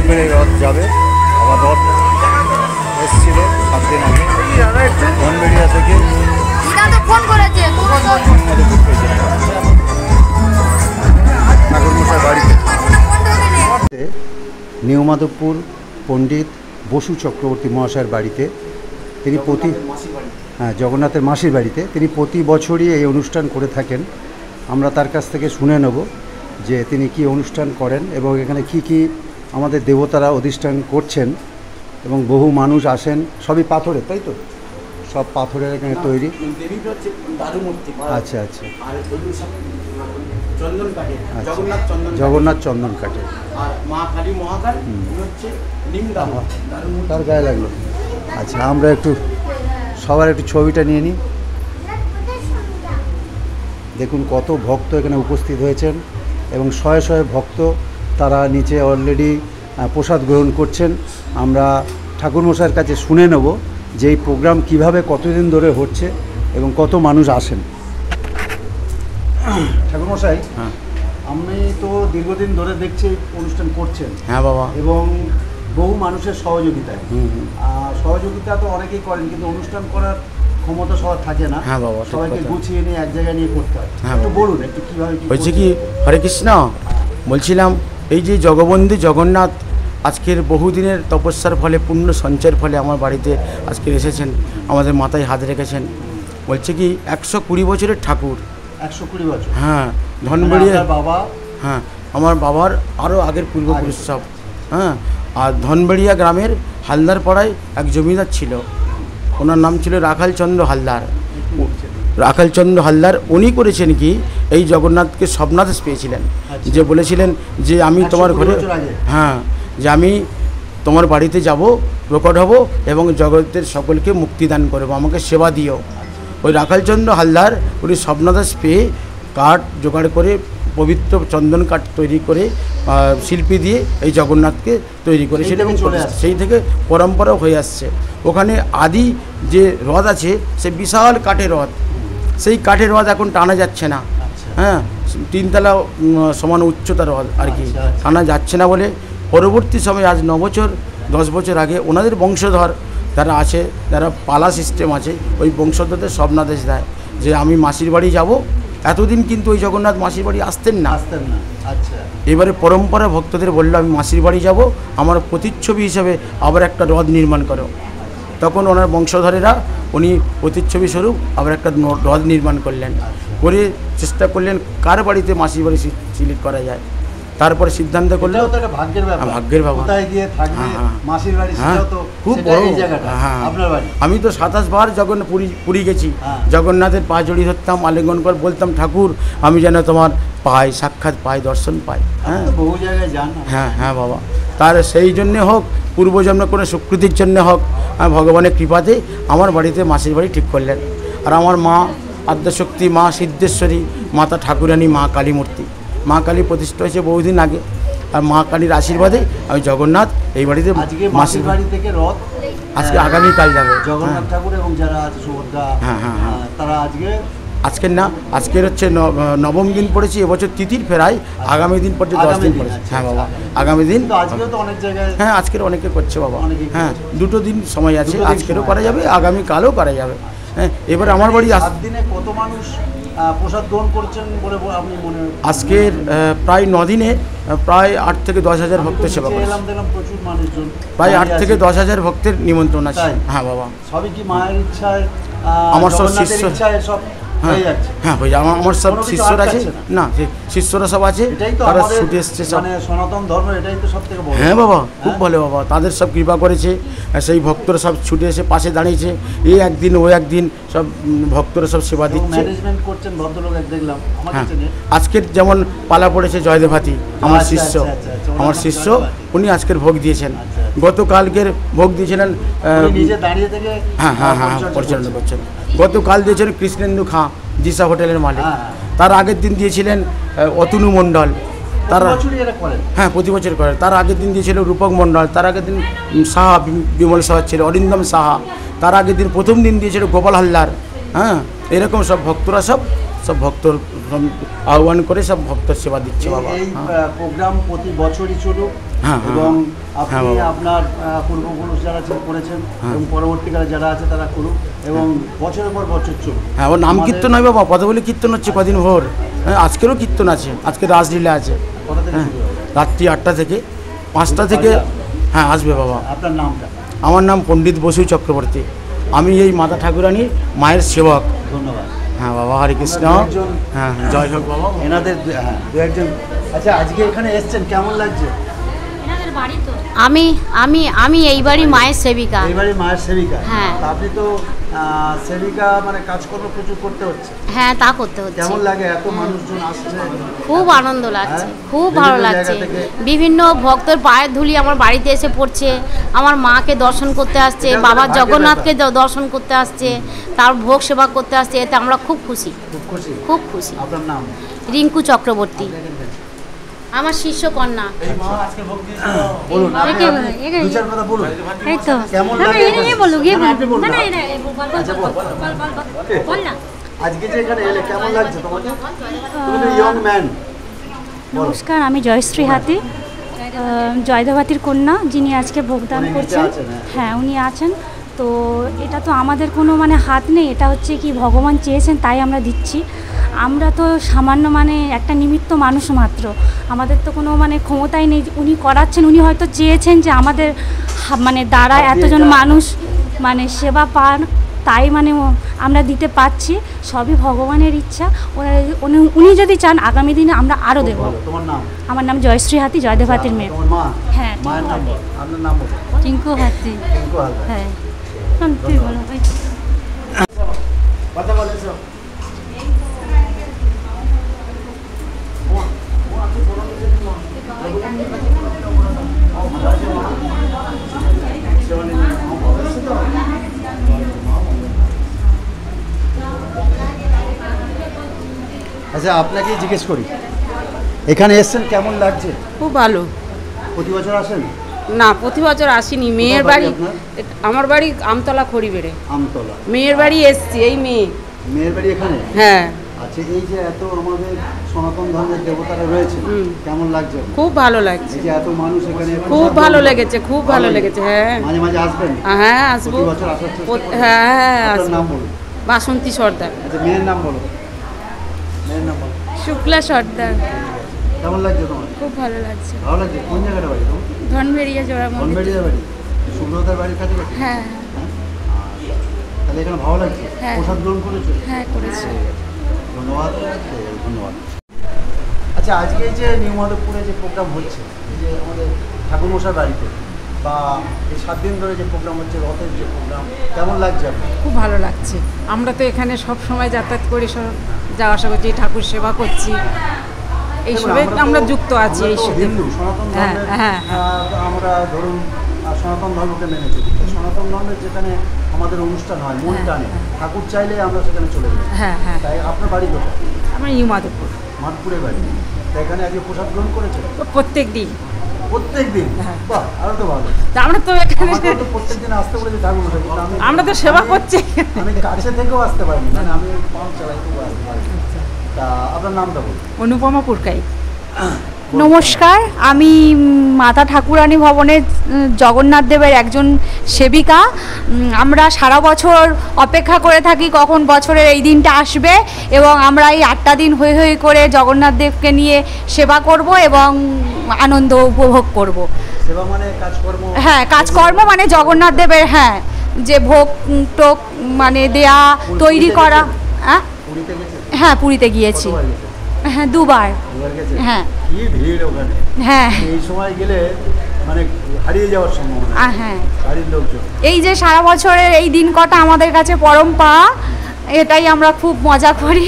রবিবারে রথ যাবে। আবার রথ এসেছিল 7 দিন আগে ধনবেড়িয়া থেকে ঠাকুরমশাই বাড়িতে। নিউ মাধবপুর পণ্ডিত বসু চক্রবর্তী মহাশয়ের বাড়িতে তিনি জগন্নাথের মাসির বাড়িতে তিনি প্রতি বছরই এই অনুষ্ঠান করে থাকেন। আমরা তার কাছ থেকে শুনে নেব যে তিনি কি অনুষ্ঠান করেন এবং এখানে কি আমাদের দেবতারা অধিষ্ঠান করছেন এবং বহু মানুষ আসেন। সবই পাথরের, তাই তো? সব পাথরের এখানে তৈরি। আচ্ছা আচ্ছা, জগন্নাথ চন্দন কাঠে। তার গায়ে লাগলো। আচ্ছা, আমরা একটু সবার একটু ছবিটা নিয়ে নিই। দেখুন কত ভক্ত এখানে উপস্থিত হয়েছেন এবং শয়ে শয়ে ভক্ত তারা নিচে অলরেডি প্রসাদ গ্রহণ করছেন। আমরা ঠাকুরমশাইয়ের কাছে শুনে নেব যে এই প্রোগ্রাম কীভাবে কতদিন ধরে হচ্ছে এবং কত মানুষ আসেন। ঠাকুরমশাই, হ্যাঁ, আমি তো দীর্ঘদিন ধরে দেখছি অনুষ্ঠান করছেন। হ্যাঁ বাবা। এবং বহু মানুষের সহযোগিতায়। সহযোগিতা তো অনেকেই করেন, কিন্তু অনুষ্ঠান করার ক্ষমতা সবার থাকে না। হ্যাঁ বাবা, সবাইকে গুছিয়ে নিয়ে এক জায়গায় নিয়ে করতে হয়। হ্যাঁ, একটু বলুন একটু কীভাবে হয়েছে কি। হরে কৃষ্ণ। বলছিলাম এই যে জগবন্ধু জগন্নাথ আজকের বহুদিনের তপস্যার ফলে, পুণ্য সঞ্চয়ের ফলে আমার বাড়িতে আজকে এসেছেন, আমাদের মাথায় হাত রেখেছেন। বলছে কি 120 বছরের ঠাকুর। 120 বছর? হ্যাঁ, ধনবেড়িয়া বাবা। হ্যাঁ, আমার বাবার আরও আগের পূর্বপুরুষ সব। হ্যাঁ, আর ধনবেড়িয়া গ্রামের হালদার পাড়ায় এক জমিদার ছিল, ওনার নাম ছিল রাখালচন্দ্র হালদার। রাখালচন্দ্র হালদার উনি করেছেন কি, এই জগন্নাথকে স্বপ্নাদেশ পেয়েছিলেন, যে বলেছিলেন যে আমি তোমার ঘরে, হ্যাঁ, যে আমি তোমার বাড়িতে যাব, প্রকট হব এবং জগতের সকলকে মুক্তিদান করবো, আমাকে সেবা দিও। ওই রাখালচন্দ্র হালদার উনি স্বপ্নাদেশ পেয়ে কাঠ জোগাড় করে, পবিত্র চন্দন কাঠ তৈরি করে শিল্পী দিয়ে এই জগন্নাথকে তৈরি করেছিল এবং সেই থেকে পরম্পরা হয়ে আসছে। ওখানে আদি যে হ্রদ আছে সে বিশাল কাঠের হ্রদ, সেই কাঠের হ্রদ এখন টানা যাচ্ছে না। হ্যাঁ, 3 তলা সমান উচ্চতার হ্রদ আর কি, টানা যাচ্ছে না বলে পরবর্তী সময়ে আজ 9 বছর 10 বছর আগে ওনাদের বংশধর যারা আছে, যারা পালা সিস্টেম আছে, ওই বংশধরদের স্বপ্নাদেশ দেয় যে আমি মাসির বাড়ি যাব। এতদিন কিন্তু ওই জগন্নাথ মাসির বাড়ি আসতেন না। আচ্ছা, এবারে পরম্পরা ভক্তদের বললো আমি মাসির বাড়ি যাব, আমার প্রতিচ্ছবি হিসাবে আবার একটা হ্রদ নির্মাণ করো। তখন ওনার বংশধরেরা উনি প্রতিচ্ছবি স্বরূপ আবার একটা হ্রদ নির্মাণ করলেন, করে চেষ্টা করলেন কার বাড়িতে মাসির বাড়ি সিলেক্ট করা যায়। তারপরে সিদ্ধান্ত করলেন ভাগ্যের ব্যাপার। খুব বড়। হ্যাঁ, আমি তো 27 বার পুরী গেছি, জগন্নাথের পা জড়িয়ে ধরতাম, আলিঙ্গন করে বলতাম ঠাকুর আমি যেন তোমার পাই সাক্ষাৎ পাই, দর্শন পাই। হ্যাঁ, বহু জায়গায় যান। হ্যাঁ হ্যাঁ বাবা, তার সেই জন্যে হোক, পূর্বজন্ম কোনো স্বীকৃতির জন্যে হোক, ভগবানের কৃপাতে আমার বাড়িতে মাসির বাড়ি ঠিক করলেন। আর আমার মা আদ্যশক্তি, মা সিদ্ধেশ্বরী, মাতা ঠাকুরানী, মা কালী মূর্তি, মা কালী প্রতিষ্ঠা হয়েছে বহুদিন আগে। আর মা কালীর আশীর্বাদে আমি জগন্নাথ এই বাড়িতে মাসির বাড়ি থেকে রথ আজকে আগামীকাল যাবে জগন্নাথ ঠাকুর এবং যারা আছে সুভদ্রা। হ্যাঁ হ্যাঁ হ্যাঁ, তারা আজকের না, আজকের হচ্ছে নবম দিন পড়েছি, এবছর তিথির ফেরায় আগামী দিন পড়ছে 10 দিন পড়েছে। হ্যাঁ বাবা, আগামী দিন। হ্যাঁ, আজকের অনেকে করছে বাবা। হ্যাঁ, 2 দিন সময় আছে, আজকেরও করা যাবে, আগামীকালও করা যাবে। হ্যাঁ, এবার আমার বাড়ি দিনে কত মানুষ প্রসাদ গ্রহণ করছেন বলে আপনি মনে? আজকের প্রায় 9 দিনে প্রায় 8 থেকে 10 হাজার ভক্তের সেবা করে। প্রচুর মানুষজন, প্রায় 8 থেকে 10 হাজার ভক্তের নিমন্ত্রণ আছে। হ্যাঁ বাবা, সবই কি মায়ের ইচ্ছায়? আমার সব শিষ্য, সব হয়ে যাচ্ছে। হ্যাঁ, হয়ে যায়। আমার সব শিষ্যরা আছে না, শিষ্যরা সব আছে, তারা ছুটে এসছে সব। সনাতন ধর্ম, এটাই তো সব থেকে বড়। হ্যাঁ বাবা, খুব ভালো বাবা, তাদের সব কৃপা করেছে, সেই ভক্তরা সব ছুটে এসে পাশে দাঁড়িয়েছে, এই একদিন ও একদিন সব ভক্তরা সব সেবা দিচ্ছে। ম্যানেজমেন্ট করছেন ভদ্রলোক দেখলাম। হ্যাঁ, আজকের যেমন পালা পড়েছে জয়দেবাতি, আমার শিষ্য, আমার শিষ্য উনি আজকের ভোগ দিয়েছেন। গতকালকের ভোগ দিয়েছিলেন নিজে দাঁড়িয়ে থেকে। হ্যাঁ হ্যাঁ হ্যাঁ, পরিচালনা করছেন। গতকাল দিয়েছিলেন কৃষ্ণেন্দু খাঁ, জিসা হোটেলের মালিক। তার আগের দিন দিয়েছিলেন অতনু মণ্ডল, তারা হ্যাঁ প্রতি বছর করেন। তার আগের দিন দিয়েছিল রূপক মণ্ডল, তার আগের দিন সাহা, বিমল সাহা ছিল, অরিন্দম সাহা, তার আগের দিন প্রথম দিন দিয়েছিল গোপাল হালদার। হ্যাঁ, এরকম সব ভক্তরা সব সব ভক্তর আহ্বান করে সব ভক্তর সেবা দিচ্ছে বাবা। এই প্রোগ্রাম প্রতি বছরই চলুক হ্যাঁ, এবং হ্যাঁ, আপনি বাবা। আপনার পূর্বপুরুষ যারা করেছেন এবং পরবর্তীকালে যারা আছে তারা করুক এবং বছরের পর বছর চলুক। হ্যাঁ, ওর নাম কীর্তন হয় বাবা, পদবলি কীর্তন হচ্ছে কদিন ভোর। হ্যাঁ, আজকেরও কীর্তন আছে, আজকে রাসলীলা আছে। কোথা থেকে হ্যাঁ, শুরু হবে? রাত্রি 8টা থেকে 5টা থেকে। হ্যাঁ, আসবে বাবা। আপনার নামটা? আমার নাম পণ্ডিত বসু চক্রবর্তী। আমি এই মাতা ঠাকুরানীর মায়ের সেবক। ধন্যবাদ। হ্যাঁ বাবা, হরে কৃষ্ণ। হ্যাঁ, জয় হোক বাবা। এনাদের দু একজন। আচ্ছা, আজকে এখানে এসছেন, কেমন লাগছে? আমি আমি আমি এই বাড়ি মায়ের সেবিকা। এইবারে মায়ের সেবিকা। হ্যাঁ। তা আপনি তো সেবিকা মানে কাজকর্ম প্রচুর করতে হচ্ছে, হ্যাঁ, তা করতে হচ্ছে। কেমন লাগে? এত মানুষজন আসছে, খুব আনন্দ লাগছে, হ্যাঁ? খুব বিভিন্ন ভালো জায়গা লাগছে। থেকে। বিভিন্ন ভক্তর পায়ের ধুলি আমার বাড়িতে এসে পড়ছে, আমার মাকে দর্শন করতে আসছে, এটা বাবা ভাগ্যের জগন্নাথকে দর্শন করতে আসছে, তার ভোগ সেবা করতে আসছে। এতে আমরা খুব খুশি, খুব খুশি। খুব খুশি। আপনার নাম? রিঙ্কু চক্রবর্তী, আমার শিষ্য কন্যা। বলুন, একে আপনি বলে, একে- দু চার কথা বলুন। এই তো কেমন না, না, লাগে? এ বলো, গিয়ে না, বলো। আপনি বলুন না, না। না, না, বল, আচ্ছা, বল। বল না। আজকে যে এখানে এলে কেমন লাগছে তোমাকে? তুমি তো ইয়ং ম্যান। নমস্কার, আমি জয়শ্রী হাতি, জয়দেবাতির কন্যা, যিনি আজকে ভোগদান উনি নিচে করছেন। আছেন, হ্যাঁ। হ্যাঁ, উনি আছেন। তো এটা তো আমাদের কোনো মানে হাত নেই, এটা হচ্ছে কি ভগবান চেয়েছেন তাই আমরা দিচ্ছি। আমরা তো সামান্য মানে একটা নিমিত্ত মানুষ মাত্র, আমাদের তো কোনো মানে ক্ষমতাই নেই। উনি করাচ্ছেন, উনি হয়তো চেয়েছেন যে আমাদের মানে দ্বারা এতজন মানুষ মানে সেবা পান, তাই মানে আমরা দিতে পারছি। সবই ভগবানের ইচ্ছা। উনি যদি চান আগামী দিনে আমরা আরও দেবো। বলো, তোমার নাম? আমার নাম জয়শ্রী হাতি, জয়দেবাতির মেয়ে। তোমার মা? হ্যাঁ, মায়ের নাম বলো। আপনার নাম বলো? টিঙ্কু হাতি। টিঙ্কু হালদার। হ্যাঁ, তুই বলো। কথা বলে এসো। আচ্ছা, আপনাকে জিজ্ঞেস করি, এখানে এসছেন কেমন লাগছে? খুব ভালো। প্রতি বছর আসেন? না, প্রতি বছর আসিনি। মেয়ের কোথায় বাড়ি বাড়ি, আপনার? আমার বাড়ি আমতলা খড়িবেড়ে। আমতলা। মেয়ের বাড়ি এসছি, এই মেয়ে। মেয়ের বাড়ি এখানে? হ্যাঁ, আচ্ছা, এই যে এত আমাদের সনাতন ধর্মের দেবতারা রয়েছে, কেমন লাগছে? খুব ভালো লাগছে, এই যে এত মানুষ এখানে, খুব ভালো লেগেছে, খুব ভালো লেগেছে। হ্যাঁ, মাঝে মাঝে আসবেন? হ্যাঁ আসবো। প্রতি বছর আসার চেষ্টা করেন? হ্যাঁ, হ্যাঁ আপনার আসবো। নাম বলুন। বাসন্তী সর্দার। আচ্ছা, মেয়ের নাম বলো। মেয়ের নাম বলো। শুক্লা সর্দার। কেমন লাগছে তোমার? খুব ভালো লাগছে। ভালো লাগছে? কোন জায়গাটা বাড়ি তোমার? ধনভেড়িয়া জোড়া মন্দির। বনবেড়িয়া বাড়ি? সুব্রতার বাড়ির কাছে বাড়ি? হ্যাঁ, তাহলে এখানে ভালো লাগছে? হ্যাঁ। প্রসাদ গ্রহণ করেছো? হ্যাঁ করেছি। ধন্যবাদ, ধন্যবাদ। আচ্ছা, আজকে এই যে নিউ মাধবপুরে যে প্রোগ্রাম হচ্ছে, এই যে আমাদের ঠাকুরমশার বাড়িতে, বা এই 7 দিন ধরে যে প্রোগ্রাম হচ্ছে, রথের যে প্রোগ্রাম, কেমন লাগছে আপনার? খুব ভালো লাগছে। আমরা তো এখানে সব সময় যাতায়াত করি, সব যাওয়া আসা করছি, ঠাকুর সেবা করছি, এইসবে আমরা যুক্ত আছি। আমরা এই তো সাথে হিন্দু, সনাতন হ্যাঁ, ধর্মের, হ্যাঁ, আমরা ধরুন সনাতন ধর্মকে মেনে চলি। সনাতন ধর্মের যেখানে আমাদের অনুষ্ঠান হয়, মন টানে, ঠাকুর চাইলে আমরা সেখানে চলে যাই। হ্যাঁ, হ্যাঁ। তাই আপনার বাড়ি কোথায়? আমার নিউ মাধবপুর। মাধবপুরের বাড়ি। তাই এখানে আজকে প্রসাদ গ্রহণ করেছেন প্রত্যেক দিন। প্রত্যেক দিন? হ্যাঁ। বাহ, আরো তো ভালো। তা আমরা তো এখানে আমাকে তো প্রত্যেক দিন আসতে বলেছে ঠাকুরমশাই, কিন্তু আমরা তো সেবা করছি। আমি কাছে থেকেও আসতে পারিনি, মানে আমি পাম্প চালাই তবু আসতে পারিনি। তা আপনার নামটা বলুন। অনুপমা পুরকাই। নমস্কার, আমি মাতা ঠাকুরানী ভবনের জগন্নাথ দেবের একজন সেবিকা। আমরা সারা বছর অপেক্ষা করে থাকি কখন বছরের এই দিনটা আসবে, এবং আমরা এই 8টা দিন হয়ে হয়ে করে জগন্নাথ দেবকে নিয়ে সেবা করব এবং আনন্দ উপভোগ করব। সেবা মানে কাজকর্ম? হ্যাঁ, কাজকর্ম মানে জগন্নাথ দেবের, হ্যাঁ, যে ভোগ টোক মানে দেয়া, তৈরি করা। হ্যাঁ, পুরীতে গেছেন? হ্যাঁ, পুরীতে গিয়েছি। কতবার গেছেন? হ্যাঁ, 2বার। দুবার গেছেন? হ্যাঁ। কি ভিড় ওখানে! হ্যাঁ, এই সময় গেলে মানে হারিয়ে যাওয়ার সম্ভাবনা। হ্যাঁ। বাড়ির লোকজন এই যে সারা বছরের এই দিন কটা আমাদের কাছে পরম পাওয়া, এটাই আমরা খুব মজা করি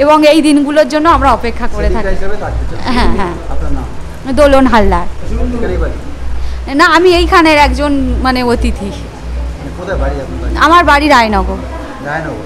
এবং এই দিনগুলোর জন্য আমরা অপেক্ষা করে সেবিকা থাকি। হিসেবে থাকতে চান? হ্যাঁ, হ্যাঁ। আপনার নাম? দোলন হালদার। এখানেই বাড়ি? না, আমি এইখানের একজন মানে অতিথি। মানে কোথায় বাড়ি আপনার? বাড়ি আমার বাড়ি রায়নগর। রায়নগর।